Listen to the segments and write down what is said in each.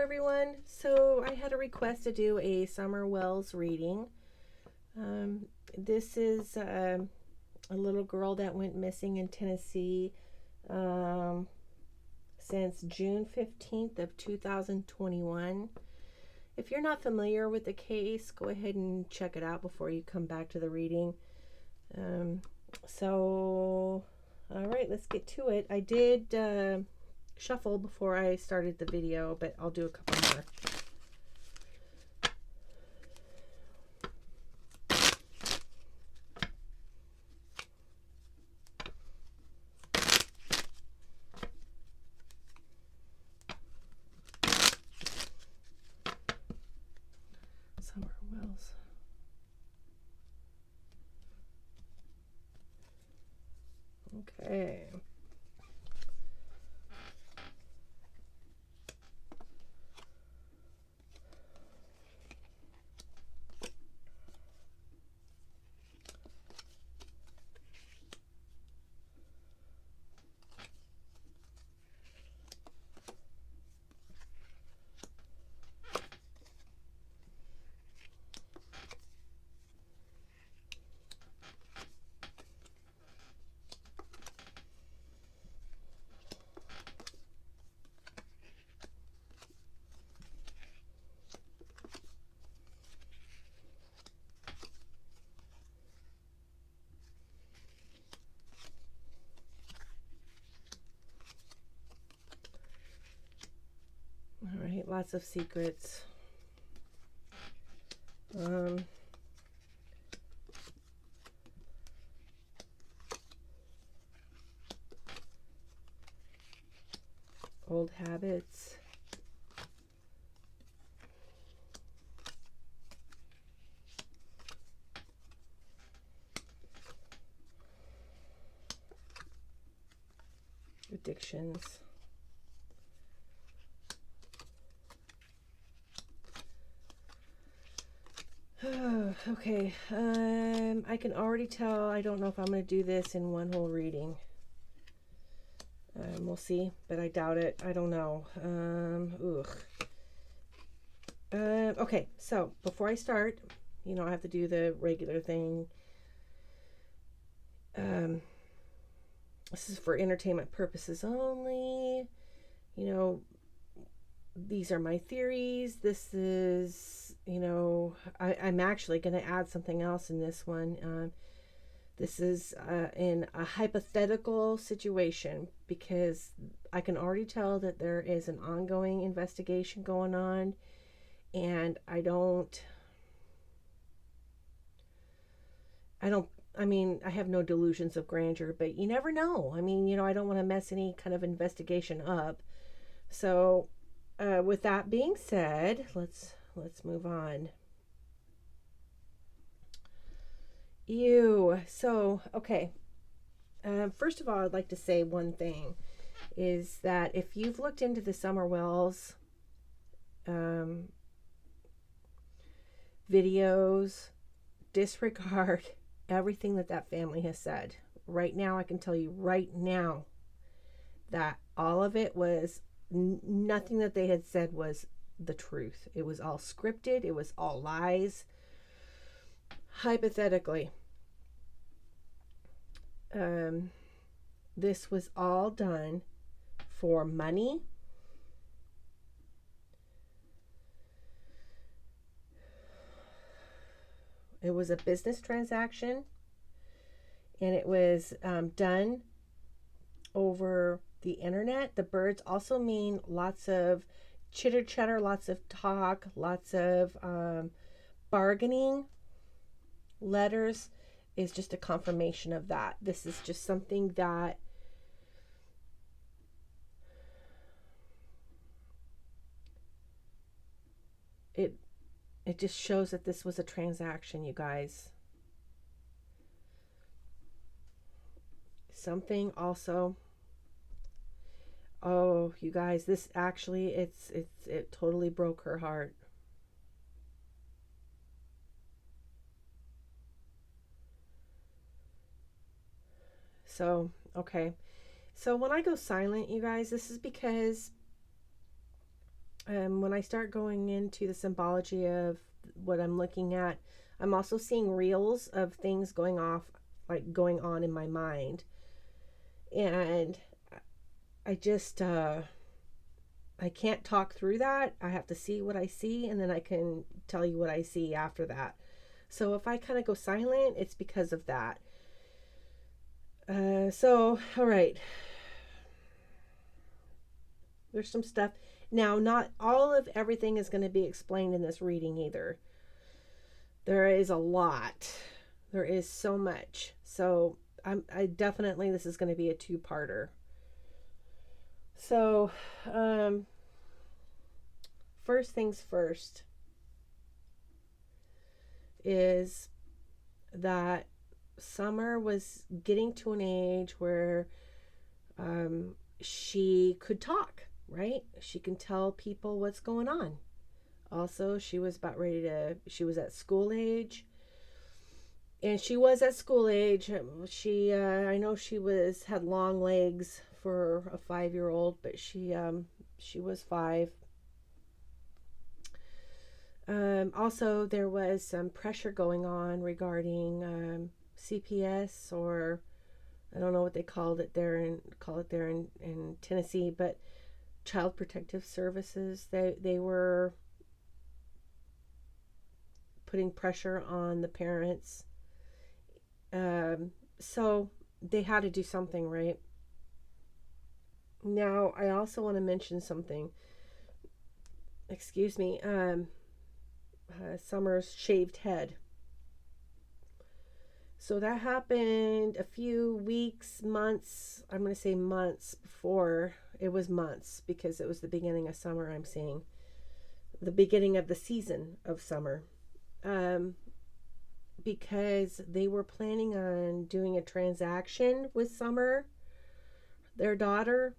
everyone. So I had a request to do a Summer Wells reading. This is a little girl that went missing in Tennessee since June 15th of 2021. If you're not familiar with the case, go ahead and check it out before you come back to the reading. All right, let's get to it. I did shuffle before I started the video, but I'll do a couple more. Summer Wells. Okay. All right, lots of secrets. Old habits. Addictions. Okay, I can already tell I don't know if I'm going to do this in one whole reading. We'll see, but I doubt it. I don't know. Okay, so before I start, I have to do the regular thing. This is for entertainment purposes only. These are my theories. This is, I'm actually going to add something else in this one. This is in a hypothetical situation because I can already tell that there is an ongoing investigation going on, and I have no delusions of grandeur, but you never know. I don't want to mess any kind of investigation up. So with that being said, let's move on. So, okay. First of all, I'd like to say one thing is that if you've looked into the Summer Wells videos, disregard everything that family has said. Right now, I can tell you right now that all of it was, nothing that they had said was the truth. It was all scripted. It was all lies. Hypothetically, this was all done for money. It was a business transaction, and it was done over the internet. The birds also mean lots of chitter chatter, lots of talk, lots of bargaining. Letters is just a confirmation of that. This is just something that it just shows that this was a transaction, you guys. Something also, oh, you guys, this actually, it totally broke her heart. So, okay. So when I go silent, you guys, this is because when I start going into the symbology of what I'm looking at, I'm also seeing reels of things going on in my mind. And I just, I can't talk through that. I have to see what I see, and then I can tell you what I see after that. So if I kind of go silent, it's because of that. All right. There's some stuff. Now, not all of everything is going to be explained in this reading either. There is a lot. There is so much. So I definitely, this is going to be a two-parter. So, first things first is that Summer was getting to an age where she could talk, right? She can tell people what's going on. Also, she was she was at school age. And she was at school age. I know she had long legs for a 5-year-old, but she was 5. Also, there was some pressure going on regarding CPS, or I don't know what they call it there in Tennessee, but Child Protective Services. They were putting pressure on the parents. So they had to do something, right? Now, I also want to mention something. Excuse me. Summer's shaved head. So that happened a few weeks, months. I'm going to say months before. It was months because it was the beginning of summer, I'm saying. The beginning of the season of summer. Because they were planning on doing a transaction with Summer, their daughter,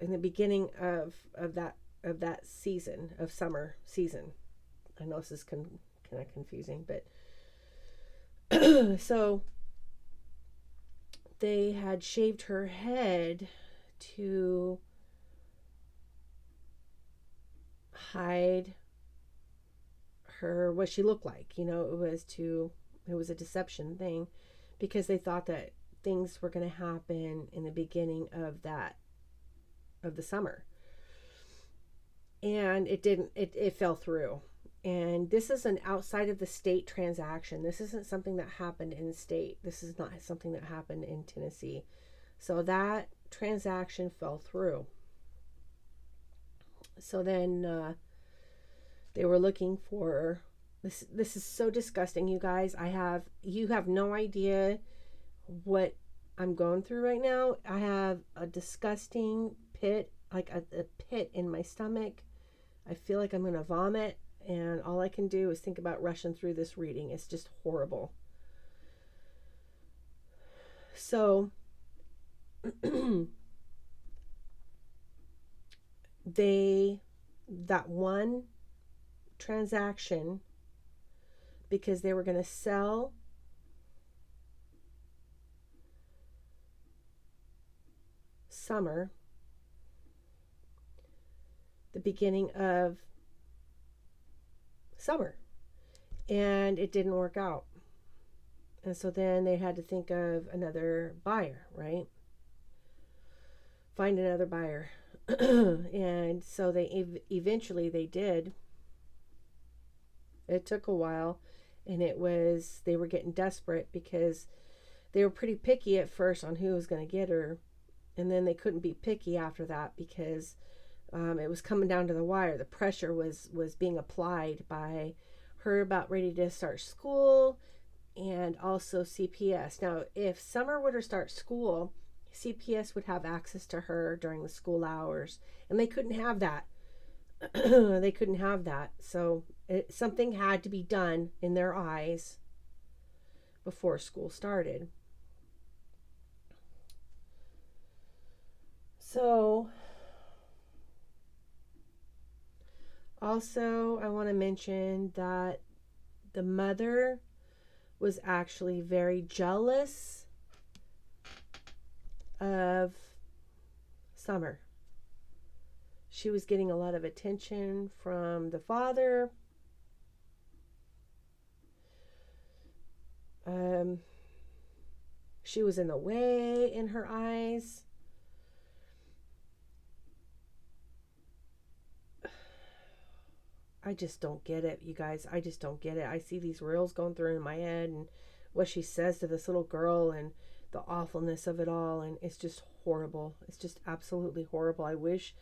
in the beginning of that season of summer season. I know this is kind of confusing, but so they had shaved her head to hide her, what she looked like. It was a deception thing, because they thought that things were going to happen in the beginning of the summer, and it didn't. It fell through. And this is an outside of the state transaction. This isn't something that happened in state. This is not something that happened in Tennessee. So that transaction fell through. So then they were looking for this. This is so disgusting, you guys. You have no idea what I'm going through right now. I have a disgusting pit, like a pit in my stomach. I feel like I'm going to vomit, and all I can do is think about rushing through this reading. It's just horrible. So that one transaction, because they were going to sell Summer the beginning of summer, and it didn't work out. And so then they had to think of another buyer, right? Find another buyer. And so eventually they did. It took a while, and they were getting desperate because they were pretty picky at first on who was going to get her, and then they couldn't be picky after that because it was coming down to the wire. The pressure was being applied by her about ready to start school, and also CPS. Now, if Summer were to start school, CPS would have access to her during the school hours, and they couldn't have that. They couldn't have that. So something had to be done in their eyes before school started. So also, I want to mention that the mother was actually very jealous of Summer. She was getting a lot of attention from the father. She was in the way in her eyes. I just don't get it, you guys. I just don't get it. I see these reels going through in my head and what she says to this little girl and the awfulness of it all, and it's just horrible. It's just absolutely horrible. I wish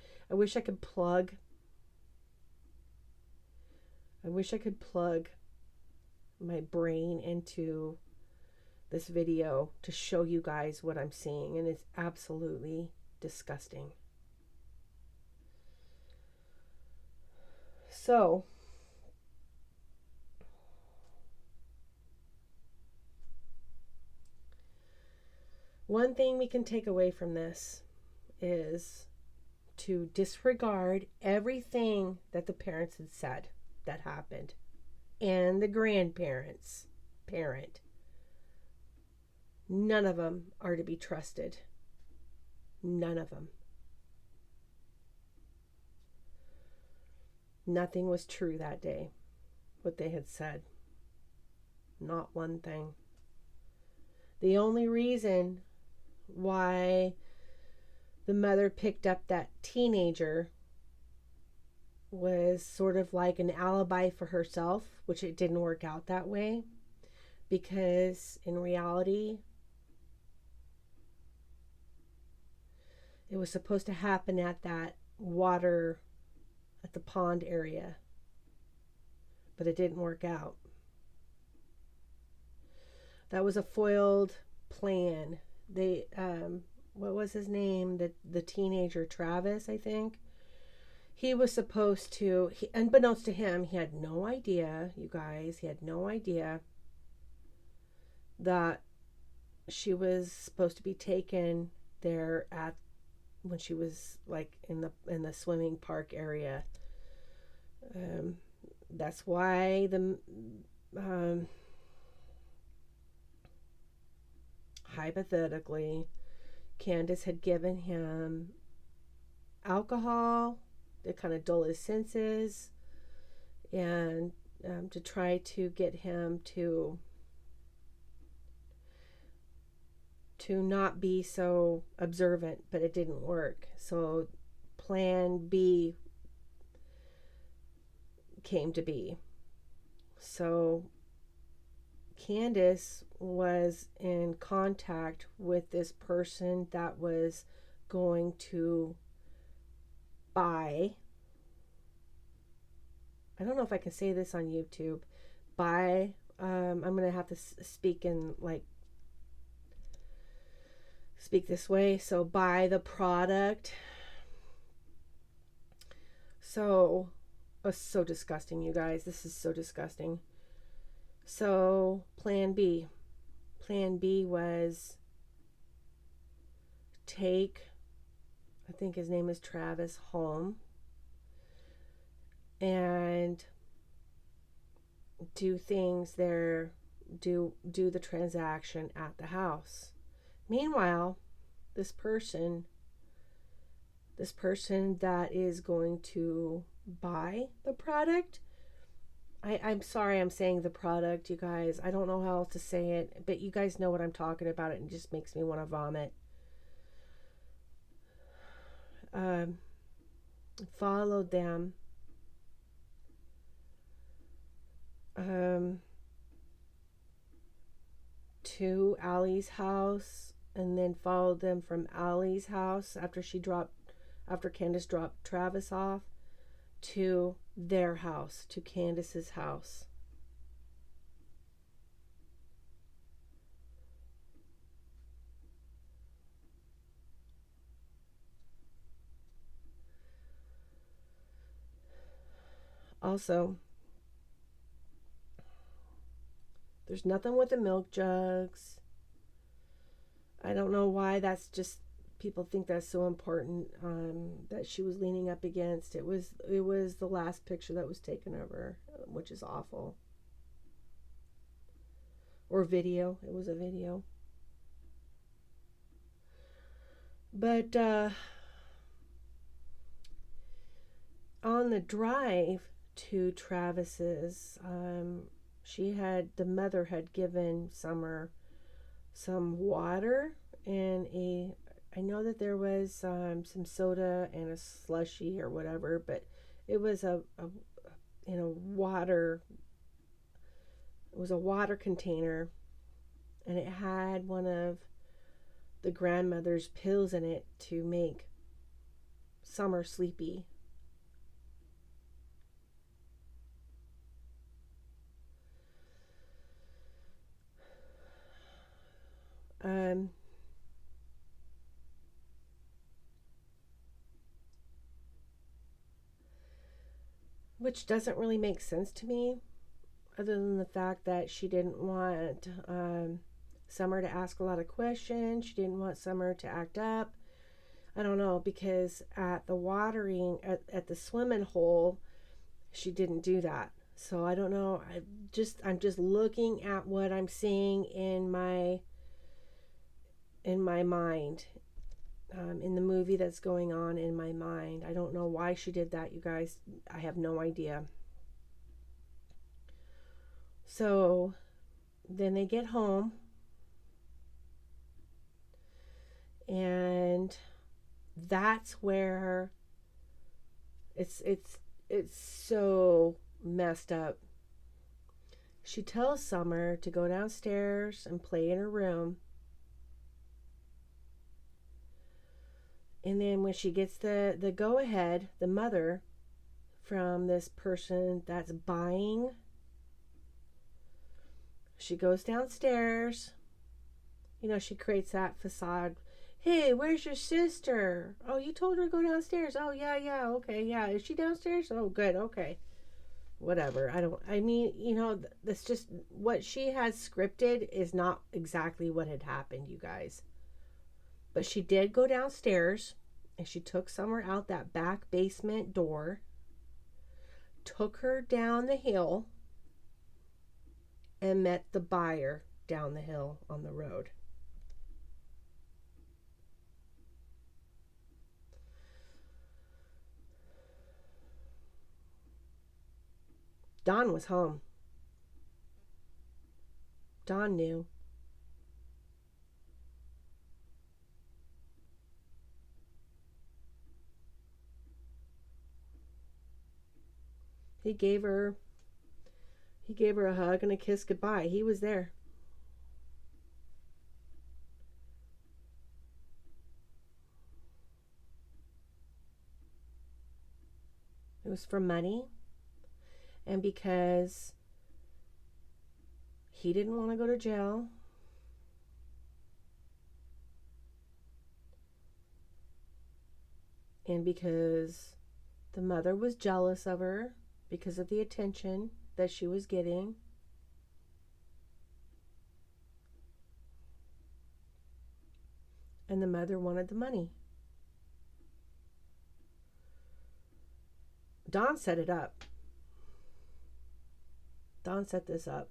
I could plug my brain into this video to show you guys what I'm seeing, and it's absolutely disgusting. So one thing we can take away from this is to disregard everything that the parents had said that happened, and the grandparents' parent. None of them are to be trusted. None of them. Nothing was true that day, what they had said. Not one thing. The only reason why the mother picked up that teenager was sort of like an alibi for herself, which it didn't work out that way, because in reality, it was supposed to happen at that water, at the pond area, but it didn't work out. That was a foiled plan. They, what was his name? The teenager, Travis, I think. He was supposed to, unbeknownst to him, he had no idea, you guys, he had no idea that she was supposed to be taken there when she was like in the swimming park area. That's why hypothetically, Candace had given him alcohol to kind of dull his senses, and to try to get him to not be so observant, but it didn't work. So plan B came to be. So Candace was in contact with this person that was going to buy, I don't know if I can say this on YouTube, buy, I'm going to have to speak this way, so buy the product. So, so disgusting, you guys. This is so disgusting. So, plan B was take, I think his name is Travis, home and do things there, do the transaction at the house. Meanwhile, this person that is going to buy the product, I'm sorry I'm saying the product, you guys. I don't know how else to say it, but you guys know what I'm talking about. It just makes me want to vomit. Followed them to Allie's house, and then followed them from Allie's house after Candace dropped Travis off to their house, to Candace's house. Also, there's nothing with the milk jugs. I don't know why that's just, people think that's so important, that she was leaning up against. It was the last picture that was taken of her, which is awful. Or video. It was a video. But on the drive to Travis's, the mother had given Summer some water and I know that there was some soda and a slushy or whatever, but it was water. It was a water container, and it had one of the grandmother's pills in it to make Summer sleepy. Which doesn't really make sense to me, other than the fact that she didn't want Summer to ask a lot of questions. She didn't want Summer to act up. I don't know, because at the watering, at the swimming hole, she didn't do that. So I don't know. I'm just looking at what I'm seeing in my mind, in the movie that's going on in my mind. I don't know why she did that, you guys. I have no idea. So then they get home, and that's where it's so messed up. She tells Summer to go downstairs and play in her room. And then when she gets the go ahead, the mother, from this person that's buying, she goes downstairs. She creates that facade. Hey, where's your sister? Oh, you told her to go downstairs. Oh, yeah, okay, yeah. Is she downstairs? Oh, good, okay. Whatever. That's just what she has scripted is not exactly what had happened, you guys. But she did go downstairs, and she took Summer out that back basement door, took her down the hill, and met the buyer down the hill on the road. Don was home. Don knew. He gave her a hug and a kiss goodbye. He was there. It was for money, and because he didn't want to go to jail. And because the mother was jealous of her because of the attention that she was getting. And the mother wanted the money. Don set it up. Don set this up.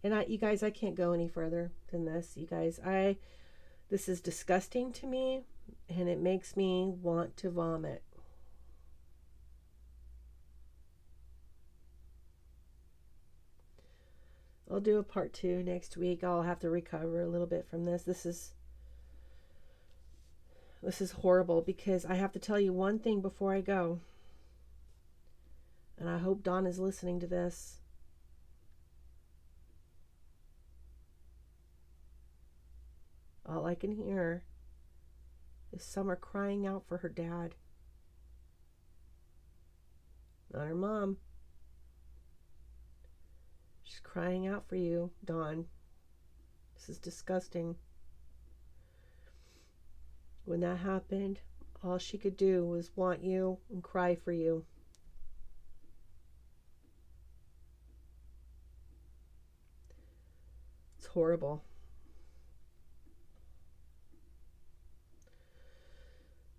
And you guys, I can't go any further than this. You guys, this is disgusting to me, and it makes me want to vomit. I'll do a part 2 next week. I'll have to recover a little bit from this. This is horrible, because I have to tell you one thing before I go. And I hope Dawn is listening to this. All I can hear is Summer crying out for her dad. Not her mom. She's crying out for you, Dawn. This is disgusting. When that happened, all she could do was want you and cry for you. It's horrible.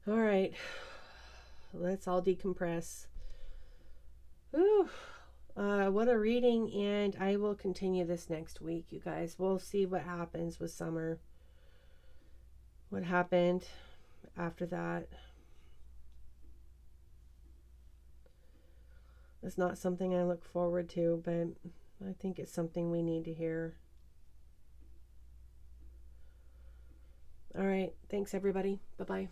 All right, let's all decompress. Ooh, what a reading, and I will continue this next week, you guys. We'll see what happens with Summer. What happened after that. It's not something I look forward to, but I think it's something we need to hear. All right. Thanks, everybody. Bye-bye.